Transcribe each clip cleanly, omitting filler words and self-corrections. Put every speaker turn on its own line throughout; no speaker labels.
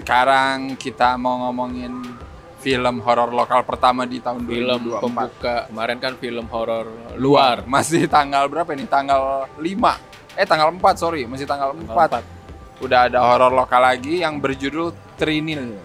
Sekarang kita mau ngomongin film horor lokal pertama di tahun
Film
2024.
pembuka. Kemarin kan film horor luar.
Masih tanggal berapa ini? Tanggal 5. Tanggal 4, sorry. Masih tanggal 4. Udah ada horor lokal lagi yang berjudul Trinil.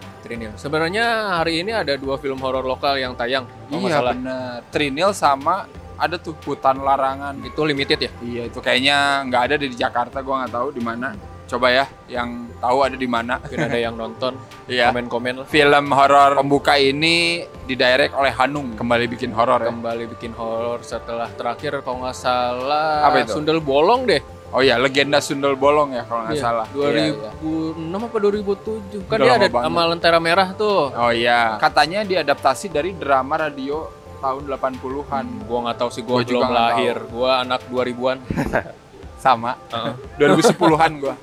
Sebenarnya hari ini ada 2 film horor lokal yang tayang.
Iya bener. Trinil sama ada tuh Hutan Larangan.
Itu limited ya?
Iya itu kayaknya nggak ada di Jakarta, gua nggak tahu di mana. Coba ya yang tahu ada di mana.
Mungkin ada yang nonton.
Iya.
Komen-komen lah.
Film horor pembuka ini didirect oleh Hanung, kembali bikin horor ya.
Kembali bikin horor setelah terakhir kalau nggak salah
Apa itu?
Sundel Bolong deh.
Oh iya, Legenda Sundel Bolong ya kalau nggak salah.
2006 apa 2007. Kan
Udah
dia
lama
ada
banget.
sama Lentera Merah tuh.
Oh iya, katanya diadaptasi dari drama radio tahun 80-an.
Gua nggak tahu sih,
Gua
gua
juga
belum
nggak
lahir. Gua anak 2000-an.
Sama. 2010-an gua.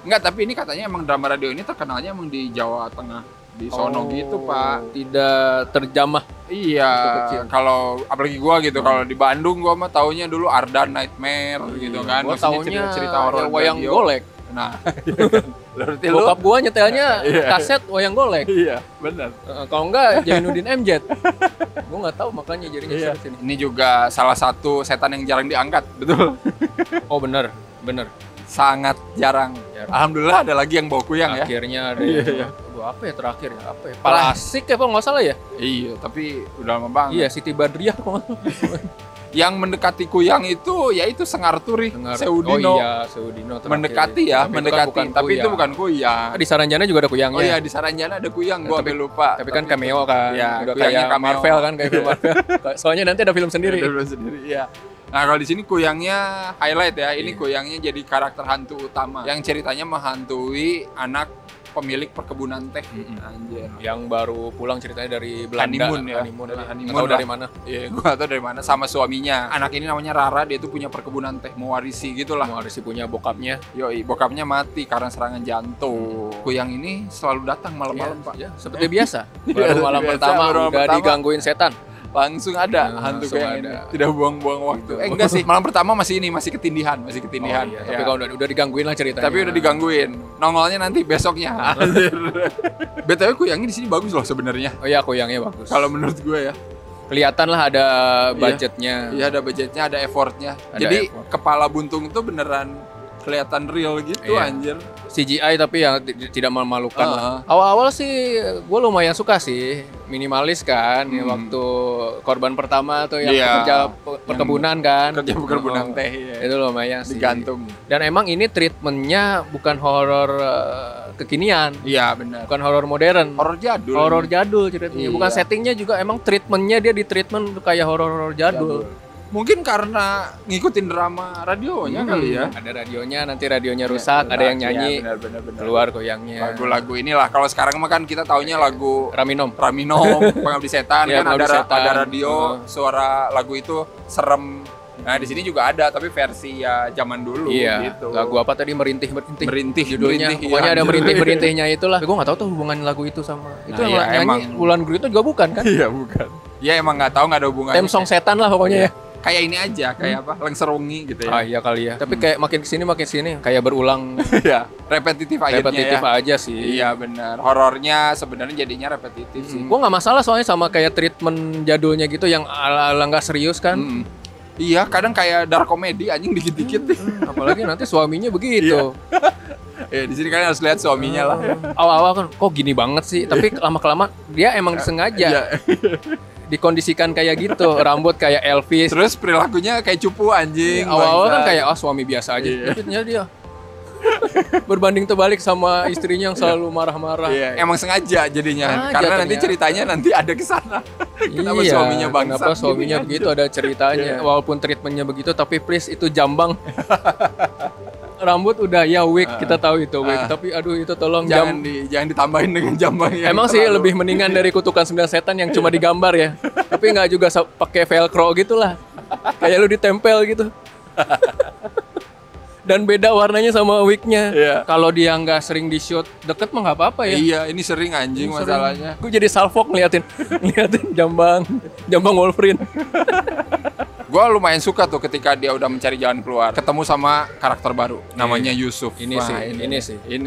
Enggak, tapi ini katanya emang drama radio ini terkenalnya emang di Jawa Tengah, di sono gitu, Pak.
Tidak terjamah.
Iya,
kecil.
kalau apalagi gua gitu, kalau di Bandung gua mah taunya dulu Ardan Nightmare gitu kan.
Gua
Maksudnya
taunya
cerita horor
wayang
radio.
golek.
Nah, berarti lu
Bokap gua nyetelnya
Iya.
kaset wayang golek.
iya, benar.
Kalau enggak Jainuddin MZ. Gua nggak tahu makanya jadinya
Iya.
sini.
Ini juga salah satu setan yang jarang diangkat, betul.
Oh bener.
Sangat jarang.
Jarang.
Alhamdulillah ada lagi yang bawa kuyang ya.
Akhirnya ada
Iya,
yang
iya.
Aduh, apa ya terakhir ya? Apa ya? Palasik ya kalau nggak salah ya?
Iya, tapi udah lama banget.
Iya, Siti Badriah kalau nggak salah.
Yang mendekati kuyang itu yaitu Sengar Turi, Seudino.
Oh iya, Seudino terakhir.
Mendekati ya,
Tapi itu kan
mendekati.
bukan
Tapi itu
kuyang.
bukan kuyang.
Di Saranjana juga ada kuyangnya.
Oh iya, di Saranjana ada kuyang, gua
Tapi-
sampai lupa.
Tapi kan cameo kan.
Iya,
Udah
kuyangnya
kayak
cameo.
Marvel kan, kayak film Marvel. Soalnya nanti ada film sendiri.
Ada film sendiri, iya. Nah, kalau di sini kuyangnya highlight ya. Ini
Iya.
kuyangnya jadi karakter hantu utama yang ceritanya menghantui anak pemilik perkebunan teh. Anjir.
Yang baru pulang ceritanya dari Belanda.
Honeymoon ya.
Honeymoon
Dari
lah.
honeymoon
Nggak tahu
lah.
dari mana.
Iya, gua tau dari mana, sama suaminya. Anak ini namanya Rara, dia tuh punya perkebunan teh, mewarisi gitulah.
Mau Arisi punya bokapnya.
Yoi, bokapnya mati karena serangan jantung. Kuyang ini selalu datang malam-malam, Pak.
Ya, seperti biasa.
Iya,
Baru malam
biasa,
pertama
baru malam
udah
pertama.
digangguin setan.
Langsung ada
Nah,
hantu
langsung
kuyang ini.
ada.
Tidak buang-buang waktu. Enggak sih, malam pertama masih ketindihan, masih ketindihan.
Oh, iya.
Ya.
Tapi kalau udah digangguin lah ceritanya.
Tapi udah digangguin. Nongolnya nanti besoknya. Anjir. BTW kuyangnya di sini bagus loh sebenarnya.
Oh iya, kuyangnya bagus.
Kalau menurut gue ya.
Kelihatan lah ada budgetnya.
Iya, ada budgetnya, ada effortnya.
Ada
Jadi
effort.
kepala buntung itu beneran kelihatan real gitu,
Iya.
anjir.
CGI tapi yang tidak memalukan lah.
Heeh.
Awal-awal sih gue lumayan suka sih, minimalis kan. Ya, waktu korban pertama tuh yang
Iya.
pekerja perkebunan kan.
Kerja perkebunan
Oh,
teh. Iya.
Itu lumayan sih.
Digantung.
Dan emang ini treatmentnya bukan horor kekinian,
Iya, benar.
bukan horor modern.
Horor jadul.
Horor jadul ceritanya.
Iya.
Bukan settingnya juga, emang treatmentnya dia di treatment kayak horor jadul.
Mungkin karena ngikutin drama radionya kali ya.
Ada radionya, nanti radionya rusak, ada yang nyanyi,
Benar.
keluar koyangnya.
Lagu-lagu inilah. Kalau sekarang mah kan kita taunya lagu
Raminom.
Raminom, Pengabdi Setan
Iya,
kan ada
Pengabdi Setan.
ada radio, suara lagu itu serem. Nah, di sini juga ada tapi versi ya zaman dulu
Iya,
gitu.
lagu apa tadi merintih judulnya.
merintih,
Pokoknya
iya,
ada
anjir.
merintihnya itulah. Gue nggak tahu tuh hubungan lagu itu sama itu
Nah,
yang
iya,
nyanyi
emang.
Wulan Guritno juga bukan kan?
Iya, bukan. Ya emang nggak tahu, nggak ada hubungannya.
Theme song setan lah pokoknya ya.
Kayak ini aja, kayak apa? Lengser Wengi gitu ya.
Ah iya kali ya. Tapi kayak makin kesini kayak berulang,
Iya, repetitif akhirnya
repetitif
ya.
aja sih.
Iya, benar. Horornya sebenarnya jadinya repetitif sih.
Gue nggak masalah soalnya sama kayak treatment jadulnya gitu yang ala-ala nggak serius kan.
Mm. Iya, kadang kayak dark comedy anjing dikit-dikit.
Apalagi nanti suaminya begitu.
Ya, di sini kalian harus lihat suaminya lah.
Awal-awal kan kok gini banget sih, tapi lama-kelamaan dia emang disengaja
Iya.
dikondisikan kayak gitu, rambut kayak Elvis.
Terus perilakunya kayak cupu anjing.
Awal-awal kan
bangsat.
kayak suami biasa aja,
Iya.
tapi ternyata dia berbanding terbalik sama istrinya yang selalu marah-marah.
Iya, emang sengaja jadinya.
Sengaja
Karena nanti
ternyata.
ceritanya nanti ada ke sana. Kenapa
Iya,
suaminya bangsat?
kenapa suaminya
gini,
begitu,
anjir?
ada ceritanya.
Iya.
Walaupun treatmentnya begitu, tapi please itu jambang. Rambut udah ya wig, kita tahu itu wig. Tapi aduh itu tolong
Jangan ditambahin dengan jambang yang
Emang sih
terlalu-
lebih mendingan dari kutukan 9 setan yang cuma digambar ya. Tapi nggak juga pakai velcro gitu lah. Kayak lu ditempel gitu. Dan beda warnanya sama wignya.
Iya.
Kalau dia nggak sering di shoot deket mah nggak apa-apa ya.
Iya, ini sering anjing masalahnya.
Gue jadi salfok ngeliatin jambang Wolverine.
Gue lumayan suka tuh ketika dia udah mencari jalan keluar, ketemu sama karakter baru, namanya Yusuf.
Ini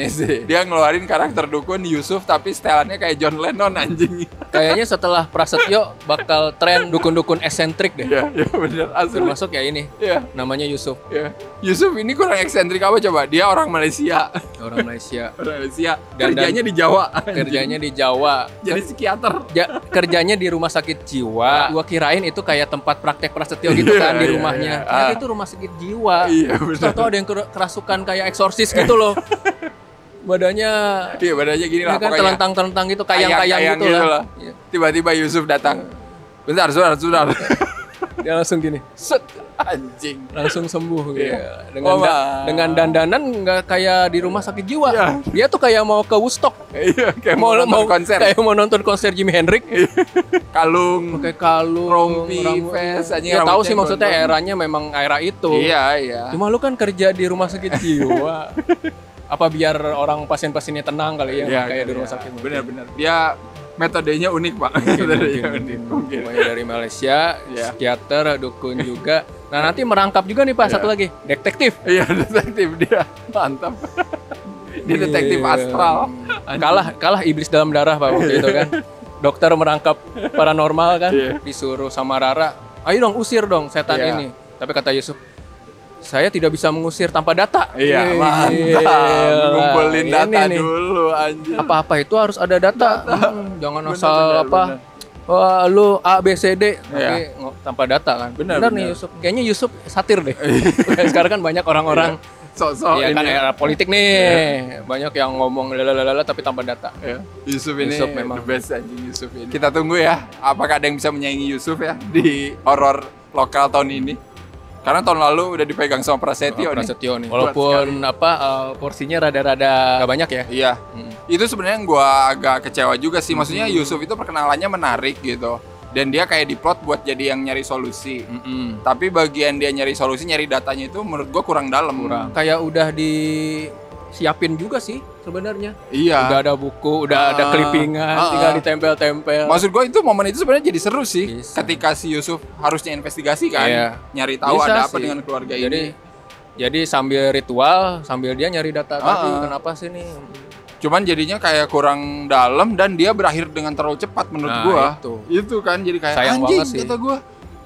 sih.
Dia ngeluarin karakter dukun Yusuf, tapi setelannya kayak John Lennon anjing.
Kayaknya setelah Prasetyo bakal tren dukun-dukun eksentrik deh.
Iya bener. Asli.
Termasuk ya ini, namanya Yusuf.
Iya. Yusuf ini kurang eksentrik apa coba? Dia orang Malaysia.
Orang Malaysia.
Dan kerjanya di Jawa.
Kerjanya di Jawa.
Jadi psikiater.
Kerjanya di rumah sakit jiwa. Gua kirain itu kayak tempat praktek Prasetyo gitu kan di rumahnya. Ternyata itu rumah sakit jiwa.
Iya benar.
Tahu ada yang kerasukan kayak eksorsis gitu loh. Badannya
gini lah
kan
pokoknya.
telentang gitu, kayang-kayang gitu lah.
Iya. Tiba-tiba Yusuf datang. Bentar, saudara.
Dia langsung gini, set,
anjing.
langsung sembuh gitu.
Iya.
Dengan dandanan nggak kayak di rumah sakit jiwa.
Iya.
Dia tuh kayak mau ke Woodstock.
Iya, kayak mau nonton konser.
Kayak mau nonton konser Jimi Hendrix.
Kalung,
Pakai kalung,
rompi, vest, anjing.
Ya tahu sih
rambutnya
maksudnya
gondrong.
eranya memang era itu.
Iya.
Cuma lu kan kerja di rumah sakit jiwa. Apa biar orang pasien-pasiennya tenang kali ya,
Iya,
kayak di rumah sakit.
Benar. Dia metodenya unik, Pak. Metodenya unik. Mungkin.
Pokoknya dari Malaysia,
Iya.
psikiater, dukun juga. Nah nanti merangkap juga nih Pak,
Iya.
satu lagi, detektif.
Iya, detektif dia. Mantap. Dia detektif
Iya.
astral.
Kalah iblis dalam darah Pak waktu itu kan. Dokter merangkap paranormal kan,
Iya.
disuruh sama Rara, ayo dong usir dong setan
Iya.
ini. Tapi kata Yusuf, saya tidak bisa mengusir tanpa data.
Iya, mantap. Ngumpulin data dulu, anjing.
Apa-apa itu harus ada data. Jangan
Bener,
asal
bener,
apa. Wah, lu A B C D tapi
Iya.
tanpa data kan.
Bener,
nih
bener.
Yusuf. Kayaknya Yusuf satir deh. Sekarang kan banyak orang-orang
Sok-sok
ya kan
ini.
era politik nih. Banyak yang ngomong lalalala tapi tanpa data.
Ya, Yusuf ini
Yusuf memang.
the best anjing Yusuf ini. Kita tunggu ya, apakah ada yang bisa menyaingi Yusuf ya di horor lokal tahun ini. Karena tahun lalu udah dipegang sama Prasetyo nih.
Prasetyo nih.
Kuat
Walaupun porsinya rada-rada gak banyak ya.
Iya. Itu sebenarnya yang gua agak kecewa juga sih. Maksudnya Yusuf itu perkenalannya menarik gitu. Dan dia kayak diplot buat jadi yang nyari solusi. Tapi bagian dia nyari solusi, nyari datanya itu menurut gua kurang dalam.
Kayak udah disiapin juga sih sebenarnya.
Iya.
Udah ada buku, udah ada clippingan, tinggal ditempel-tempel.
Maksud gue itu momen itu sebenarnya jadi seru sih.
Bisa.
Ketika si Yusuf harusnya investigasi kan,
Iya.
nyari tahu
Bisa
ada apa
sih.
dengan keluarga ini.
Jadi sambil ritual, sambil dia nyari data tadi, kenapa sih nih?
Cuman jadinya kayak kurang dalam dan dia berakhir dengan terlalu cepat menurut
Nah,
gua.
itu.
Itu kan jadi kayak
Sayang
anjing
banget sih.
kata gua.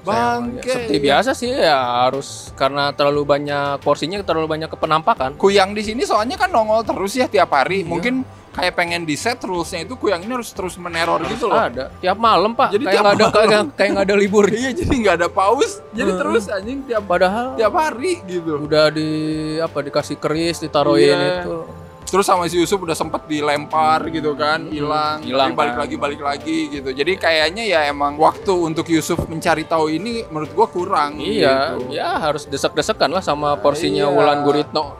Bangke.
Seperti biasa sih ya harus karena terlalu banyak porsinya, terlalu banyak kepenampakan.
Kuyang di sini soalnya kan nongol terus ya tiap hari.
Iya.
Mungkin kayak pengen di set rulesnya itu Kuyang ini harus terus meneror gitu loh.
Ada tiap malam Pak,
Jadi
kayak
tiap
nggak ada
malam.
kayak nggak ada libur.
Iya jadi nggak ada pause. Jadi terus anjing
Padahal
tiap hari gitu.
udah dikasih keris, ditaruhin
Iya.
itu.
Terus sama si Yusuf udah sempet dilempar gitu kan, hilang,
Hilang
tapi balik
kan.
lagi gitu. Jadi kayaknya ya emang waktu untuk Yusuf mencari tahu ini menurut gua kurang.
Iya,
gitu.
ya harus desek-desekan lah sama porsinya
Iya.
Wulan Guritno.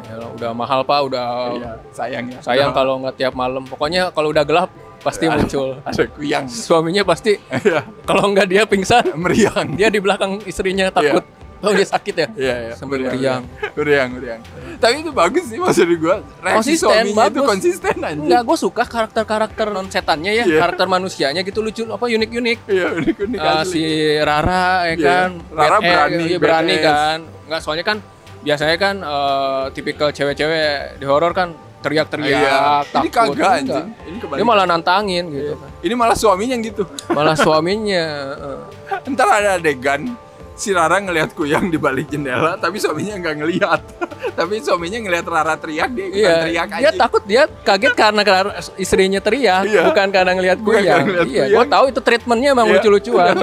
Ya, udah mahal Pak, udah
Iya, sayang ya.
sayang kalau nggak tiap malam. Pokoknya kalau udah gelap pasti muncul.
Ada Kuyang.
Suaminya pasti
Iya,
kalau nggak dia pingsan,
meriang.
dia di belakang istrinya takut. Oh dia sakit ya?
Iya.
Sambil meriang.
Meriang. Tapi itu bagus sih maksud gua. Reaksi
Konsisten,
suaminya itu
bagus.
konsisten anjing.
Enggak, gue suka karakter-karakter non setannya ya,
Iya.
karakter manusianya gitu lucu, unik-unik.
Iya, unik-unik asli.
Si Rara ya
Iya.
kan,
Rara berani,
iya, berani
badass.
kan. Enggak, soalnya kan biasanya kan tipikal cewek-cewek di horor kan teriak-teriak,
Iya. Ini
takut.
kagak anjing.
Enggak.
Ini kebalik.
Dia malah nantangin gitu kan.
Ini malah suaminya yang gitu.
Malah suaminya
Entar ada adegan si Rara ngelihat Kuyang di balik jendela, tapi suaminya nggak ngelihat. Tapi suaminya ngelihat Rara teriak, dia ikutan
iya,
teriak
dia
aja.
takut, dia kaget karena istrinya teriak,
Iya.
bukan karena ngelihat
Bukan
Kuyang.
karena ngeliat
Iya,
Kuyang.
gue tahu itu treatmentnya emang
Iya.
lucu-lucuan.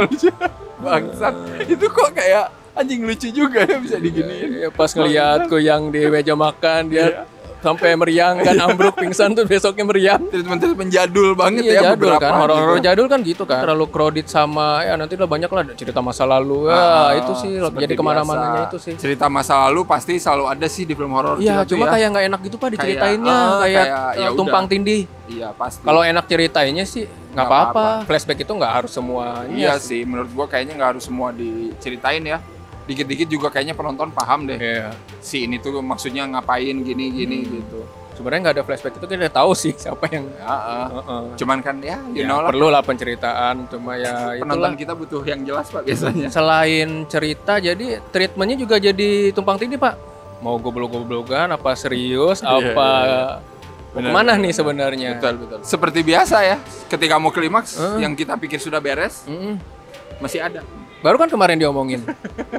Bangsat. Itu kok kayak anjing lucu juga ya bisa diginiin.
Iya, pas ngelihat Kuyang di meja makan dia
Iya.
sampai meriang kan, ambruk pingsan tuh besoknya meriang.
Treatment jadul banget
Iya,
ya
jadul
beberapa
kan, horor-horor
gitu.
jadul kan gitu kan. Terlalu crowded sama ya nanti udah banyak lah cerita masa lalu. Ya, itu sih
seperti
jadi kemana-mananya
biasa.
itu sih.
Cerita masa lalu pasti selalu ada sih di film horor.
Iya,
kita tuh
cuma
ya.
kayak nggak enak gitu Pak diceritainnya, kayak
ya
tumpang
udah.
tindih.
Iya pasti.
Kalau enak ceritainnya sih nggak
Nggak
apa-apa.
apa-apa.
Flashback itu nggak harus semuanya.
Iya sih, menurut gua kayaknya nggak harus semua diceritain ya. Dikit-dikit juga kayaknya penonton paham deh.
Iya.
Si ini tuh maksudnya ngapain gini gitu.
Sebenarnya nggak ada flashback itu kita tahu sih siapa yang.
Cuman kan ya,
Ya,
know lah.
perlu lah penceritaan, cuma ya
Penonton
itulah.
kita butuh yang jelas Pak biasanya.
Selain cerita, jadi treatmentnya juga jadi tumpang tindih Pak. Mau goblok-goblokan, apa serius, apa
Benar,
kemana
benar,
nih
benar.
sebenarnya?
Betul. Seperti biasa ya, ketika mau klimaks, yang kita pikir sudah beres,
Mm-mm.
masih ada.
Baru kan kemarin diomongin.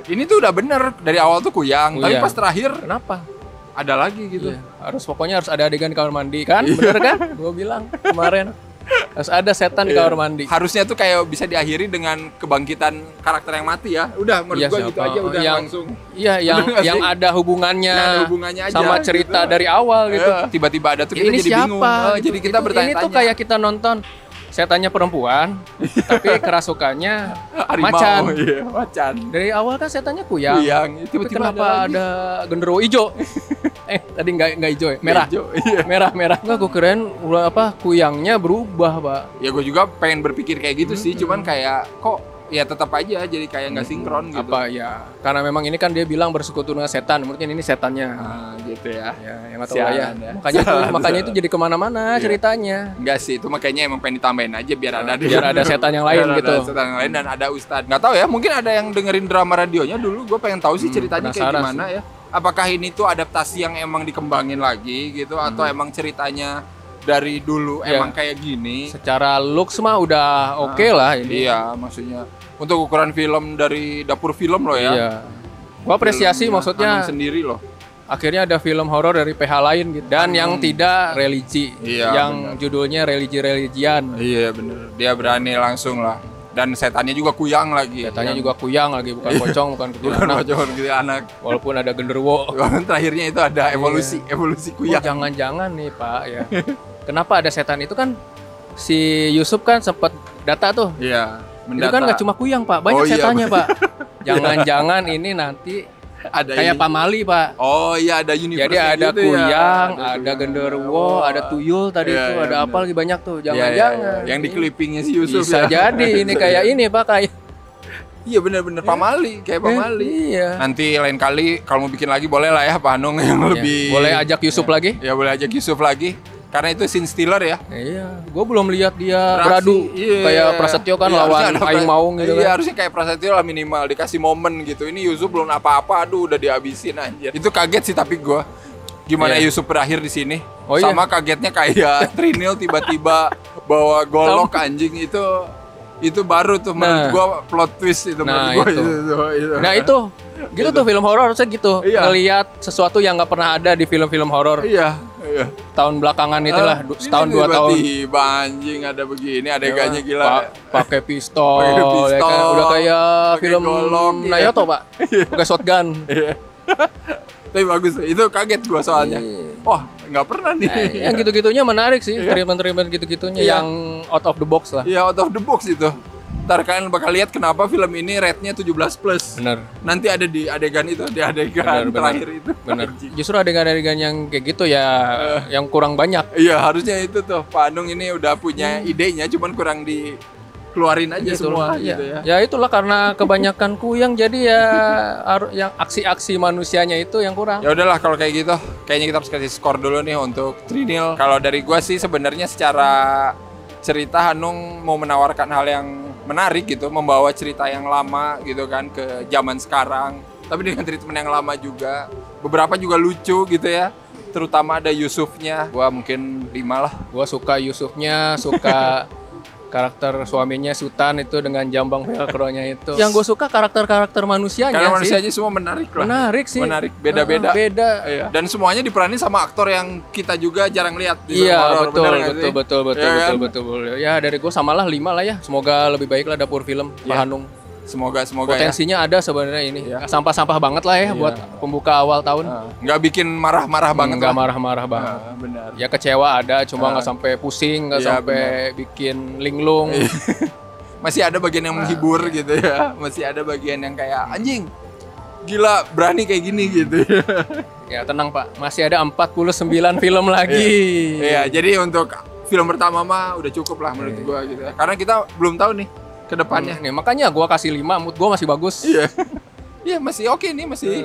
Ini tuh udah bener, dari awal tuh kuyang, tapi
Kuyang.
pas terakhir
Kenapa?
ada lagi gitu.
Iya, pokoknya harus ada adegan di kamar mandi kan? Bener kan? Gue bilang kemarin harus ada setan di kamar mandi.
Harusnya tuh kayak bisa diakhiri dengan kebangkitan karakter yang mati ya. Udah, menurut
Iya,
gua gitu
siapa?
aja udah
Yang-
langsung.
Iya,
Bener nggak
yang
sih?
ada hubungannya,
Yang ada hubungannya aja,
sama cerita
gitu.
dari awal gitu.
Tiba-tiba ada tuh kita
Ini
jadi
siapa?
bingung.
Gitu.
Jadi kita
Ini
bertanya-tanya.
tuh kayak kita nonton setannya perempuan, tapi kerasukannya
Harimau.
macan.
Iya, macan.
Dari awal kan setannya kuyang.
Kuyang.
Tapi
Tiba-tiba
kenapa
lagi.
ada genderuwo hijau? Tadi nggak hijau ya? Merah.
Hijau, iya.
Merah. Enggak, gue keren kuyangnya berubah, Pak.
Ya gue juga pengen berpikir kayak gitu sih, cuman kayak kok ya tetap aja jadi kayak nggak sinkron gitu.
Apa ya? Karena memang ini kan dia bilang bersekutu dengan setan, mungkin ini setannya.
Gitu ya.
Ya, yang nggak tahu lah ya.
Sialan ya.
Makanya itu jadi kemana-mana ceritanya.
Enggak sih, itu makanya emang pengen ditambahin aja biar ada
Biar ada setan yang lain
Biar
gitu.
Ada setan yang lain dan ada ustadz. Nggak tahu ya, mungkin ada yang dengerin drama radionya dulu. Gue pengen tahu sih ceritanya kayak
penasaran
gimana ya. Apakah ini tuh adaptasi yang emang dikembangin lagi gitu atau emang ceritanya dari dulu
Ya.
emang kayak gini?
Secara looks mah udah oke lah ini.
Iya, maksudnya untuk ukuran film dari dapur film loh ya.
Iya. Gua apresiasi
Filmnya
maksudnya
Hanung sendiri loh.
akhirnya ada film horor dari PH lain gitu dan yang tidak religi.
Iya,
Yang judulnya religi-religian.
Iya bener, dia berani langsung lah. Dan setannya juga kuyang lagi.
Setannya juga kuyang lagi, bukan pocong, bukan
bukan
kuntilanak.
bocor gitu anak.
Walaupun ada genderuwo.
Terakhirnya itu ada evolusi
Oh,
kuyang.
jangan-jangan nih Pak ya. Kenapa ada setan itu kan si Yusuf kan sempat data tuh.
Iya,
Itu kan nggak cuma kuyang Pak, banyak
Oh, iya,
setannya Pak. Jangan-jangan ini nanti
ada
kayak
ini.
Pamali Pak.
Oh iya ada universe.
Jadi ada
gitu ya.
kuyang, ada
kuyang.
genderuwo,
Oh.
ada tuyul tadi
Iya,
tuh,
iya,
ada apa
bener.
lagi banyak tuh.
Iya, iya,
Jangan-jangan.
iya. Yang di clippingnya si Yusuf
Bisa
ya.
jadi ini kayak ini Pak kayak.
Iya bener-bener Pamali, kayak Pamali.
Iya.
Nanti lain kali kalau mau bikin lagi boleh lah ya Pak Anung yang lebih.
Boleh ajak Yusuf lagi?
Ya boleh ajak Yusuf lagi. Karena itu scene stealer ya.
Iya, gue belum lihat dia
Beraksi,
beradu
iya.
kayak Prasetyo kan
Iya,
lawan
harusnya ada
Aing Maung gitu
Iya
kan.
harusnya kayak Prasetyo lah minimal dikasih momen gitu. Ini Yusuf belum apa-apa, aduh udah dihabisin anjir. Itu kaget sih tapi gua. Gimana
Iya.
Yusuf berakhir di sini?
Oh, iya.
Sama kagetnya kayak Trinil tiba-tiba bawa golok anjing itu baru tuh menurut
Nah.
gua plot twist itu
Nah,
menurut gua
itu. Nah itu, gitu tuh film horor harusnya gitu.
Iya.
Ngelihat sesuatu yang nggak pernah ada di film-film horor
Iya.
tahun belakangan itulah,
Ini
setahun 2 tahun.
Tiba-tiba anjing ada begini adegannya
Ya,
gila.
Pakai pistol,
Pakai
ya
pistol,
kan? Udah kayak
pakai
film
golok, iya.
Nayoto Pak, pakai shotgun.
Iya. Tapi bagus, itu kaget gua soalnya. Wah, nggak pernah nih.
Yang gitu-gitunya menarik sih, treatment-treatment gitu-gitunya
Iya.
yang out of the box lah.
Iya, out of the box itu. Ntar kalian bakal lihat kenapa film ini rate-nya 17+.
Bener.
Nanti ada di adegan itu, di adegan
Bener,
terakhir itu.
Bener. Justru adegan-adegan yang kayak gitu ya, yang kurang banyak.
Iya, harusnya itu tuh. Pak Anung ini udah punya idenya, cuman kurang dikeluarin aja semua
Iya.
gitu ya.
Ya itulah karena kebanyakan kuyang jadi ya yang aksi-aksi manusianya itu yang kurang.
Ya udahlah kalau kayak gitu, kayaknya kita harus kasih skor dulu nih untuk Trinil. Kalau dari gua sih sebenarnya secara cerita Hanung mau menawarkan hal yang menarik gitu, membawa cerita yang lama gitu kan ke zaman sekarang. Tapi dengan treatment yang lama juga. Beberapa juga lucu gitu ya. Terutama ada Yusufnya. Gua mungkin 5 lah.
Gua suka Yusufnya, suka karakter suaminya Sultan itu dengan jambang velcro-nya itu. Yang gue suka karakter-karakter manusianya
Karena
sih.
manusianya semua menarik lah.
Menarik sih.
Menarik, beda-beda.
Beda.
Iya. Dan semuanya diperanin sama aktor yang kita juga jarang lihat di film
Iya
horor,
betul,
bener nggak
betul,
sih?
betul, betul,
Iya
betul,
kan?
betul, betul. Ya dari gue samalah 5 lah ya. Semoga lebih baik lah dapur film Pak
Iya.
Hanung.
Semoga ya.
Potensinya ada sebenarnya ini.
Iya.
Sampah-sampah banget lah ya buat pembuka awal tahun.
Nggak bikin marah-marah banget
Nggak
lah.
marah-marah banget.
Benar.
Ya kecewa ada, cuma nggak sampai pusing, nggak
Iya,
sampai bikin linglung.
Masih ada bagian yang menghibur gitu ya. Masih ada bagian yang kayak anjing. Gila, berani kayak gini gitu.
Ya tenang Pak, masih ada 49 film lagi.
Iya, jadi untuk film pertama mah udah cukup lah menurut gua gitu ya. Karena kita belum tahu nih ke depannya.
Nih, makanya gua kasih 5, mood gua masih bagus.
Iya. Iya, masih oke nih, masih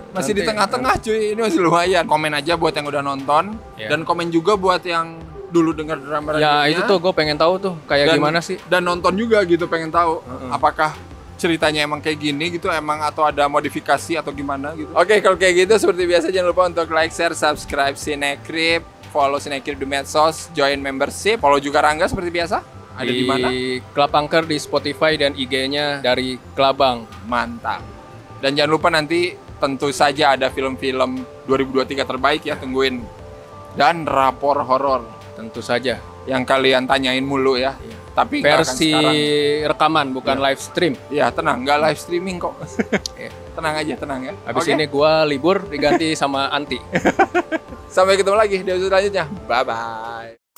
Masih di tengah-tengah cuy, ini masih lumayan. Komen aja buat yang udah nonton, dan komen juga buat yang dulu dengar drama radionya.
Ya itu tuh gue pengen tahu tuh kayak gimana sih.
Dan nonton juga gitu, pengen tahu apakah ceritanya emang kayak gini gitu, emang atau ada modifikasi atau gimana gitu. Oke, kalau kayak gitu seperti biasa jangan lupa untuk like, share, subscribe Cinecrip, follow Cinecrip di medsos, join membership, follow juga Rangga seperti biasa. Ada di mana?
Di Club Angker di Spotify dan IG-nya dari Kelabang.
Mantap. Dan jangan lupa nanti tentu saja ada film-film 2023 terbaik ya, tungguin. Dan rapor horor
Tentu saja.
yang kalian tanyain mulu ya. Tapi nggak akan
Versi
sekarang.
rekaman bukan live stream.
Ya tenang, nggak live streaming kok. Tenang aja, tenang ya.
Habis
Oke?
ini gua libur diganti sama Anti.
Sampai ketemu lagi di episode selanjutnya. Bye-bye.